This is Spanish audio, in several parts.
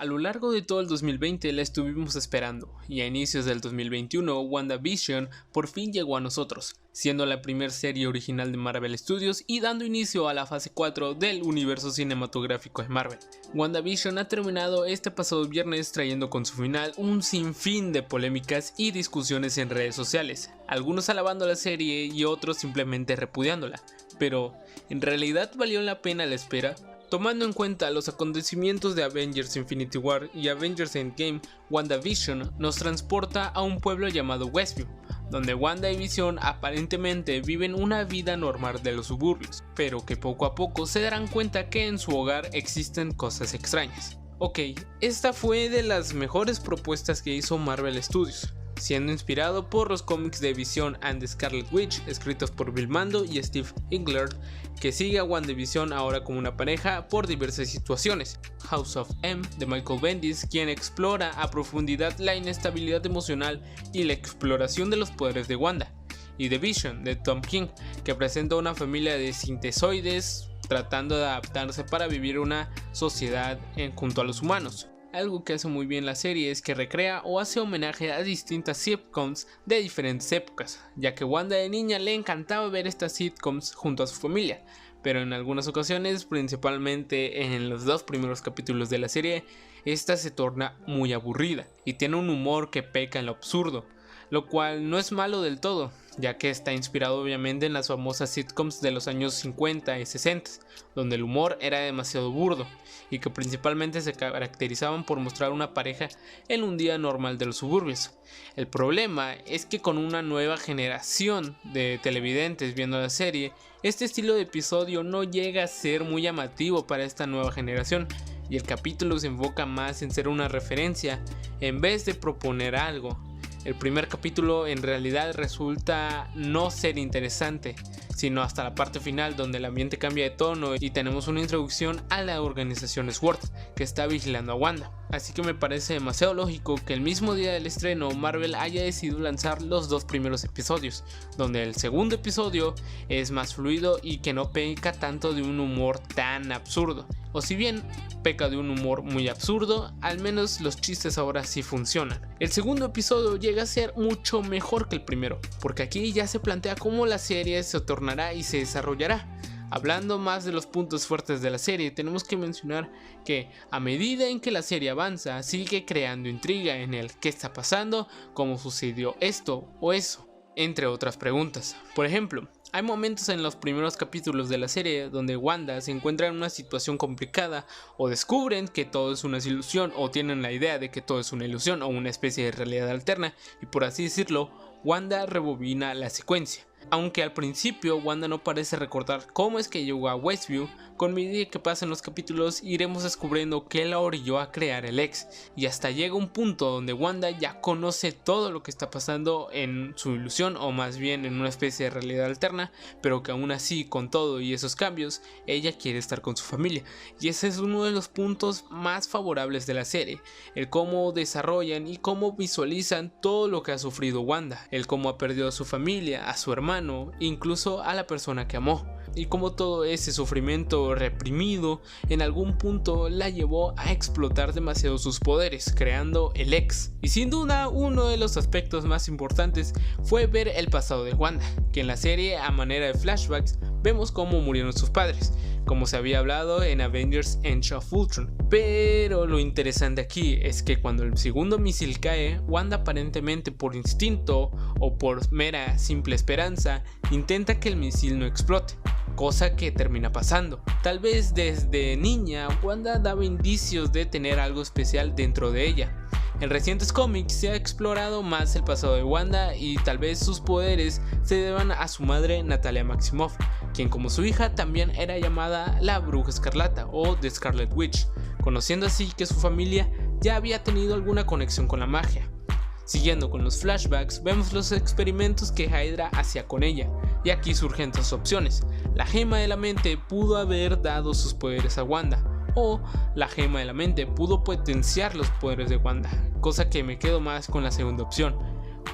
A lo largo de todo el 2020 la estuvimos esperando, y a inicios del 2021 WandaVision por fin llegó a nosotros, siendo la primera serie original de Marvel Studios y dando inicio a la fase 4 del universo cinematográfico de Marvel. WandaVision ha terminado este pasado viernes trayendo con su final un sinfín de polémicas y discusiones en redes sociales, algunos alabando la serie y otros simplemente repudiándola, pero ¿en realidad valió la pena la espera? Tomando en cuenta los acontecimientos de Avengers Infinity War y Avengers Endgame, WandaVision nos transporta a un pueblo llamado Westview, donde Wanda y Vision aparentemente viven una vida normal de los suburbios, pero que poco a poco se darán cuenta que en su hogar existen cosas extrañas. Ok, esta fue de las mejores propuestas que hizo Marvel Studios, siendo inspirado por los cómics de Vision and the Scarlet Witch escritos por Bill Mando y Steve Englehart, que sigue a WandaVision ahora como una pareja por diversas situaciones. House of M de Michael Bendis, quien explora a profundidad la inestabilidad emocional y la exploración de los poderes de Wanda, y The Vision de Tom King, que presenta una familia de sintesoides tratando de adaptarse para vivir una sociedad junto a los humanos. Algo que hace muy bien la serie es que recrea o hace homenaje a distintas sitcoms de diferentes épocas, ya que Wanda de niña le encantaba ver estas sitcoms junto a su familia, pero en algunas ocasiones, principalmente en los 2 primeros capítulos de la serie, esta se torna muy aburrida y tiene un humor que peca en lo absurdo, lo cual no es malo del todo, ya que está inspirado obviamente en las famosas sitcoms de los años 50 y 60, donde el humor era demasiado burdo y que principalmente se caracterizaban por mostrar una pareja en un día normal de los suburbios. El problema es que con una nueva generación de televidentes viendo la serie, este estilo de episodio no llega a ser muy llamativo para esta nueva generación, y el capítulo se enfoca más en ser una referencia en vez de proponer algo. El primer capítulo en realidad resulta no ser interesante, sino hasta la parte final donde el ambiente cambia de tono y tenemos una introducción a la organización SWORD que está vigilando a Wanda. Así que me parece demasiado lógico que el mismo día del estreno Marvel haya decidido lanzar los 2 primeros episodios, donde el segundo episodio es más fluido y que no peca tanto de un humor tan absurdo. O si bien peca de un humor muy absurdo, al menos los chistes ahora sí funcionan. El segundo episodio llega a ser mucho mejor que el primero, porque aquí ya se plantea cómo la serie se tornará y se desarrollará. Hablando más de los puntos fuertes de la serie, tenemos que mencionar que a medida en que la serie avanza, sigue creando intriga en el qué está pasando, cómo sucedió esto o eso, entre otras preguntas. Por ejemplo, hay momentos en los primeros capítulos de la serie donde Wanda se encuentra en una situación complicada o descubren que todo es una ilusión o tienen la idea de que todo es una ilusión o una especie de realidad alterna y por así decirlo, Wanda rebobina la secuencia. Aunque al principio Wanda no parece recordar cómo es que llegó a Westview, con medida que pasen los capítulos iremos descubriendo qué la orilló a crear el ex, y hasta llega un punto donde Wanda ya conoce todo lo que está pasando en su ilusión o más bien en una especie de realidad alterna, pero que aún así con todo y esos cambios ella quiere estar con su familia, y ese es uno de los puntos más favorables de la serie, el cómo desarrollan y cómo visualizan todo lo que ha sufrido Wanda, el cómo ha perdido a su familia, a su hermano, incluso a la persona que amó, y como todo ese sufrimiento reprimido en algún punto la llevó a explotar demasiado sus poderes, creando el ex. Y sin duda uno de los aspectos más importantes fue ver el pasado de Wanda, que en la serie a manera de flashbacks vemos cómo murieron sus padres, como se había hablado en Avengers Age of Ultron. Pero lo interesante aquí es que cuando el segundo misil cae, Wanda aparentemente por instinto o por mera simple esperanza intenta que el misil no explote, cosa que termina pasando. Tal vez desde niña Wanda daba indicios de tener algo especial dentro de ella. En recientes cómics se ha explorado más el pasado de Wanda y tal vez sus poderes se deban a su madre Natalia Maximoff, quien como su hija también era llamada la Bruja Escarlata o The Scarlet Witch, conociendo así que su familia ya había tenido alguna conexión con la magia. Siguiendo con los flashbacks, vemos los experimentos que Hydra hacía con ella, y aquí surgen 2 opciones. La gema de la mente pudo haber dado sus poderes a Wanda, o la gema de la mente pudo potenciar los poderes de Wanda, cosa que me quedo más con la segunda opción.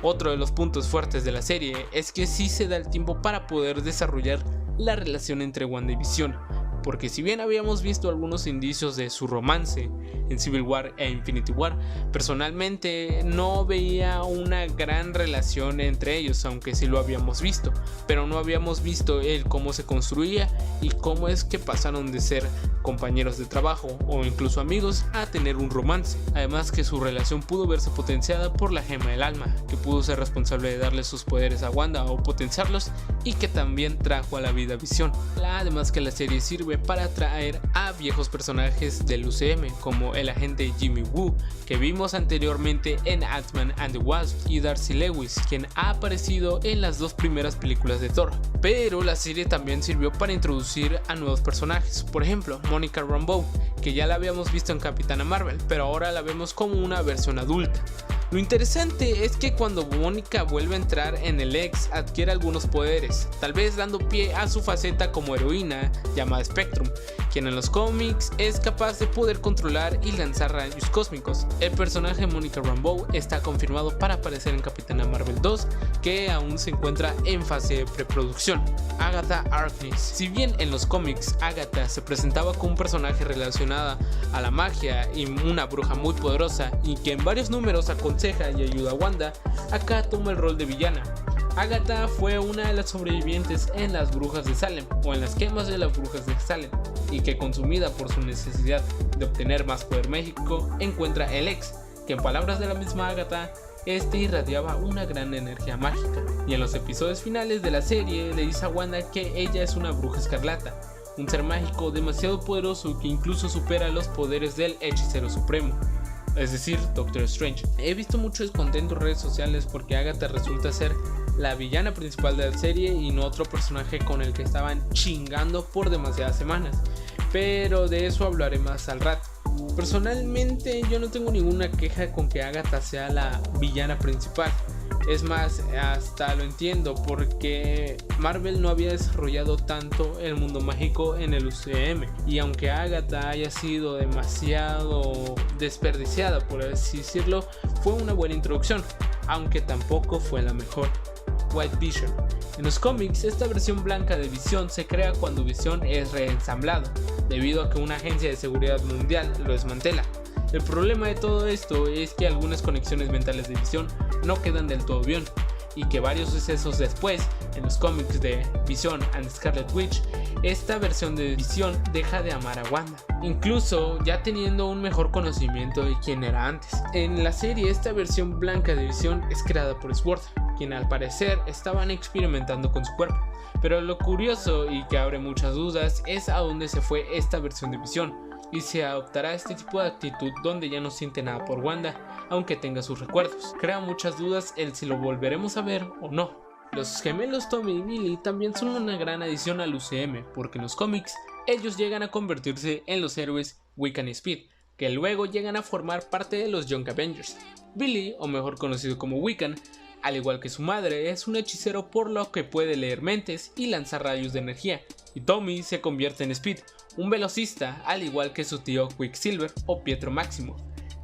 Otro de los puntos fuertes de la serie es que sí se da el tiempo para poder desarrollar la relación entre Wanda y Vision, porque si bien habíamos visto algunos indicios de su romance en Civil War e Infinity War, personalmente no veía una gran relación entre ellos, aunque sí lo habíamos visto, pero no habíamos visto el cómo se construía y cómo es que pasaron de ser compañeros de trabajo o incluso amigos a tener un romance. Además que su relación pudo verse potenciada por la gema del alma, que pudo ser responsable de darle sus poderes a Wanda o potenciarlos, y que también trajo a la vida a Visión. Además que la serie sirve para atraer a viejos personajes del UCM como el agente Jimmy Woo, que vimos anteriormente en Ant-Man and the Wasp, y Darcy Lewis, quien ha aparecido en las dos primeras películas de Thor. Pero la serie también sirvió para introducir a nuevos personajes, por ejemplo Monica Rambeau, que ya la habíamos visto en Capitana Marvel, pero ahora la vemos como una versión adulta. Lo interesante es que cuando Mónica vuelve a entrar en el X adquiere algunos poderes, tal vez dando pie a su faceta como heroína llamada Spectrum, quien en los cómics es capaz de poder controlar y lanzar rayos cósmicos. El personaje de Monica Rambeau está confirmado para aparecer en Capitana Marvel 2, que aún se encuentra en fase de preproducción. Agatha Harkness. Si bien en los cómics Agatha se presentaba como un personaje relacionado a la magia y una bruja muy poderosa y que en varios números aconseja y ayuda a Wanda, acá toma el rol de villana. Agatha fue una de las sobrevivientes en las brujas de Salem o en las quemas de las brujas de Salem, y que consumida por su necesidad de obtener más poder mágico encuentra el X, que en palabras de la misma Agatha, este irradiaba una gran energía mágica, y en los episodios finales de la serie le dice a Wanda que ella es una bruja escarlata, un ser mágico demasiado poderoso que incluso supera los poderes del hechicero supremo, es decir, Doctor Strange. He visto mucho descontento en redes sociales porque Agatha resulta ser la villana principal de la serie y no otro personaje con el que estaban chingando por demasiadas semanas, pero de eso hablaré más al rato. Personalmente yo no tengo ninguna queja con que Agatha sea la villana principal. Es más, hasta lo entiendo porque Marvel no había desarrollado tanto el mundo mágico en el UCM, y aunque Agatha haya sido demasiado desperdiciada, por así decirlo, fue una buena introducción, aunque tampoco fue la mejor. White Vision. En los cómics, esta versión blanca de Visión se crea cuando Visión es reensamblado, debido a que una agencia de seguridad mundial lo desmantela. El problema de todo esto es que algunas conexiones mentales de Visión no quedan del todo bien, y que varios sucesos después, en los cómics de Vision and Scarlet Witch, esta versión de Visión deja de amar a Wanda, incluso ya teniendo un mejor conocimiento de quién era antes. En la serie, esta versión blanca de Visión es creada por Sword, quien al parecer estaban experimentando con su cuerpo, pero lo curioso y que abre muchas dudas es a dónde se fue esta versión de Visión, y se adoptará este tipo de actitud donde ya no siente nada por Wanda, aunque tenga sus recuerdos. Crea muchas dudas el si lo volveremos a ver o no. Los gemelos Tommy y Billy también son una gran adición al UCM, porque en los cómics ellos llegan a convertirse en los héroes Wiccan y Speed, que luego llegan a formar parte de los Young Avengers. Billy, o mejor conocido como Wiccan, al igual que su madre, es un hechicero por lo que puede leer mentes y lanzar rayos de energía, y Tommy se convierte en Speed, un velocista, al igual que su tío Quicksilver o Pietro Máximo.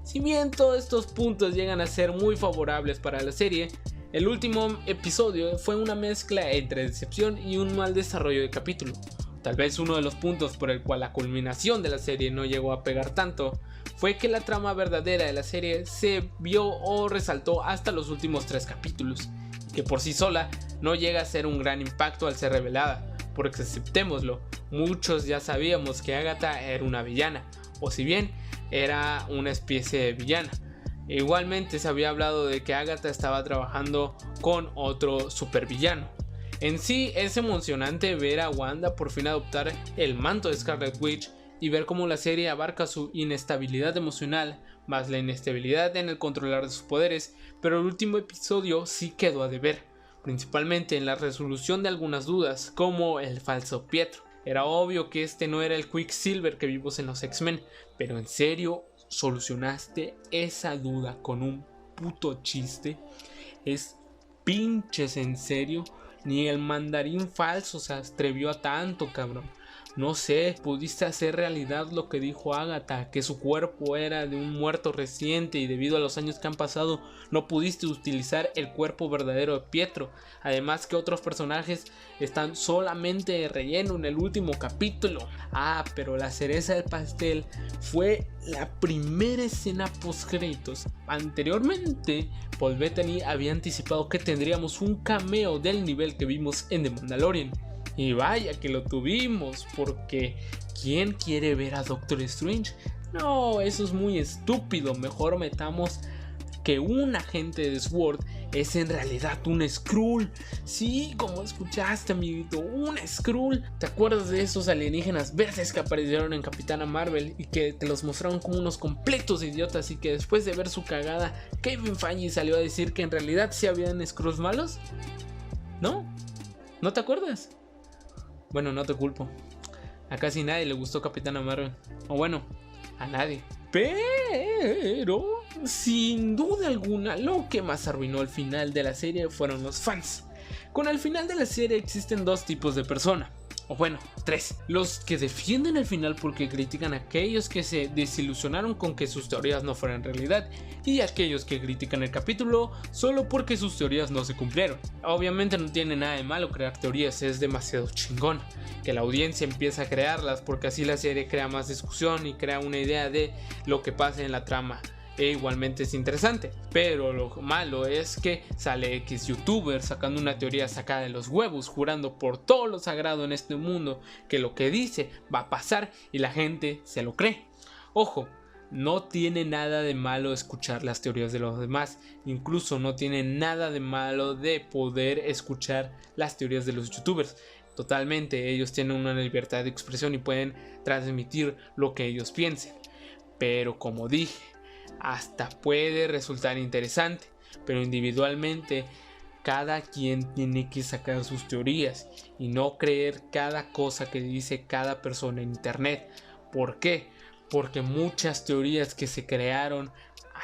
Si bien todos estos puntos llegan a ser muy favorables para la serie, el último episodio fue una mezcla entre decepción y un mal desarrollo de capítulo. Tal vez uno de los puntos por el cual la culminación de la serie no llegó a pegar tanto fue que la trama verdadera de la serie se vio o resaltó hasta los últimos 3 capítulos, que por sí sola no llega a ser un gran impacto al ser revelada, porque aceptémoslo, muchos ya sabíamos que Agatha era una villana, o si bien era una especie de villana. Igualmente se había hablado de que Agatha estaba trabajando con otro supervillano. En sí es emocionante ver a Wanda por fin adoptar el manto de Scarlet Witch y ver cómo la serie abarca su inestabilidad emocional más la inestabilidad en el controlar de sus poderes, pero el último episodio sí quedó a deber, principalmente en la resolución de algunas dudas como el falso Pietro. Era obvio que este no era el Quicksilver que vimos en los X-Men, pero en serio solucionaste esa duda con un puto chiste. Es pinches en serio. Ni el mandarín falso se atrevió a tanto, cabrón. No sé, pudiste hacer realidad lo que dijo Agatha, que su cuerpo era de un muerto reciente y debido a los años que han pasado no pudiste utilizar el cuerpo verdadero de Pietro. Además que otros personajes están solamente de relleno en el último capítulo. Pero la cereza del pastel fue la primera escena post créditos. Anteriormente, Paul Bettany había anticipado que tendríamos un cameo del nivel que vimos en The Mandalorian. Y vaya que lo tuvimos, porque ¿quién quiere ver a Doctor Strange? No, eso es muy estúpido. Mejor metamos que un agente de SWORD es en realidad un Skrull. Sí, como escuchaste, amiguito, un Skrull. ¿Te acuerdas de esos alienígenas verdes que aparecieron en Capitana Marvel y que te los mostraron como unos completos idiotas y que después de ver su cagada, Kevin Feige salió a decir que en realidad sí habían Skrulls malos? ¿No? ¿No te acuerdas? Bueno, no te culpo. A casi nadie le gustó Capitana Marvel. O bueno, a nadie. Pero, sin duda alguna, lo que más arruinó el final de la serie fueron los fans. Con el final de la serie existen dos tipos de personas. O bueno, tres. Los que defienden el final porque critican a aquellos que se desilusionaron con que sus teorías no fueran realidad, y aquellos que critican el capítulo solo porque sus teorías no se cumplieron. Obviamente no tiene nada de malo crear teorías, es demasiado chingón que la audiencia empiece a crearlas, porque así la serie crea más discusión y crea una idea de lo que pasa en la trama. E igualmente es interesante, pero lo malo es que sale X youtuber sacando una teoría sacada de los huevos, jurando por todo lo sagrado en este mundo que lo que dice va a pasar y la gente se lo cree. Ojo, no tiene nada de malo escuchar las teorías de los demás, incluso no tiene nada de malo de poder escuchar las teorías de los youtubers. Totalmente, ellos tienen una libertad de expresión y pueden transmitir lo que ellos piensen, pero como dije, hasta puede resultar interesante, pero individualmente cada quien tiene que sacar sus teorías y no creer cada cosa que dice cada persona en internet. ¿Por qué? Porque muchas teorías que se crearon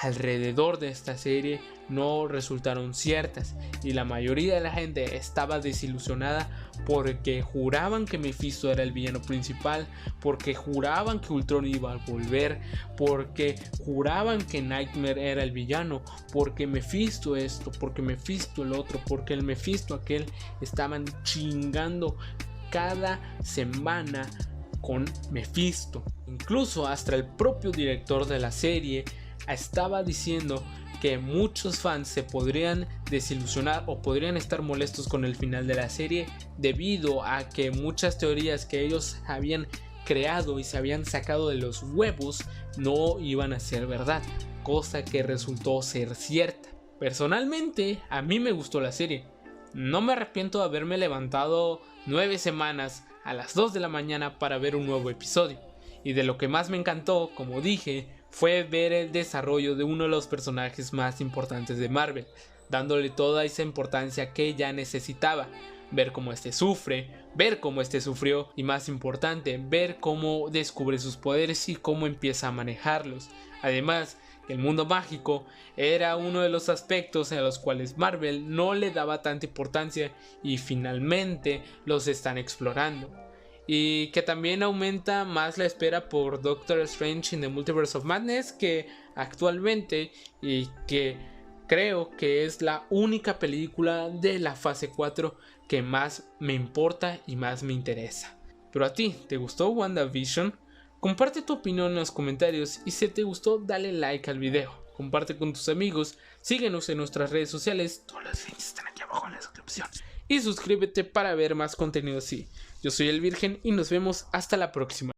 alrededor de esta serie no resultaron ciertas y la mayoría de la gente estaba desilusionada porque juraban que Mephisto era el villano principal, porque juraban que Ultron iba a volver, porque juraban que Nightmare era el villano, porque Mephisto esto, porque Mephisto el otro, porque el Mephisto aquel. Estaban chingando cada semana con Mephisto. Incluso hasta el propio director de la serie estaba diciendo que muchos fans se podrían desilusionar o podrían estar molestos con el final de la serie debido a que muchas teorías que ellos habían creado y se habían sacado de los huevos no iban a ser verdad, cosa que resultó ser cierta. Personalmente, a mí me gustó la serie. No me arrepiento de haberme levantado 9 semanas a las 2 de la mañana para ver un nuevo episodio. Y de lo que más me encantó, como dije, fue ver el desarrollo de uno de los personajes más importantes de Marvel, dándole toda esa importancia que ella necesitaba. Ver cómo este sufre, ver cómo este sufrió y, más importante, ver cómo descubre sus poderes y cómo empieza a manejarlos. Además, que el mundo mágico era uno de los aspectos a los cuales Marvel no le daba tanta importancia y finalmente los están explorando. Y que también aumenta más la espera por Doctor Strange in the Multiverse of Madness, que actualmente, y que creo que es la única película de la fase 4 que más me importa y más me interesa. Pero a ti, ¿te gustó WandaVision? Comparte tu opinión en los comentarios y si te gustó dale like al video, comparte con tus amigos, síguenos en nuestras redes sociales, todos los links están aquí abajo en la descripción, y suscríbete para ver más contenido así. Yo soy el Virgen y nos vemos hasta la próxima.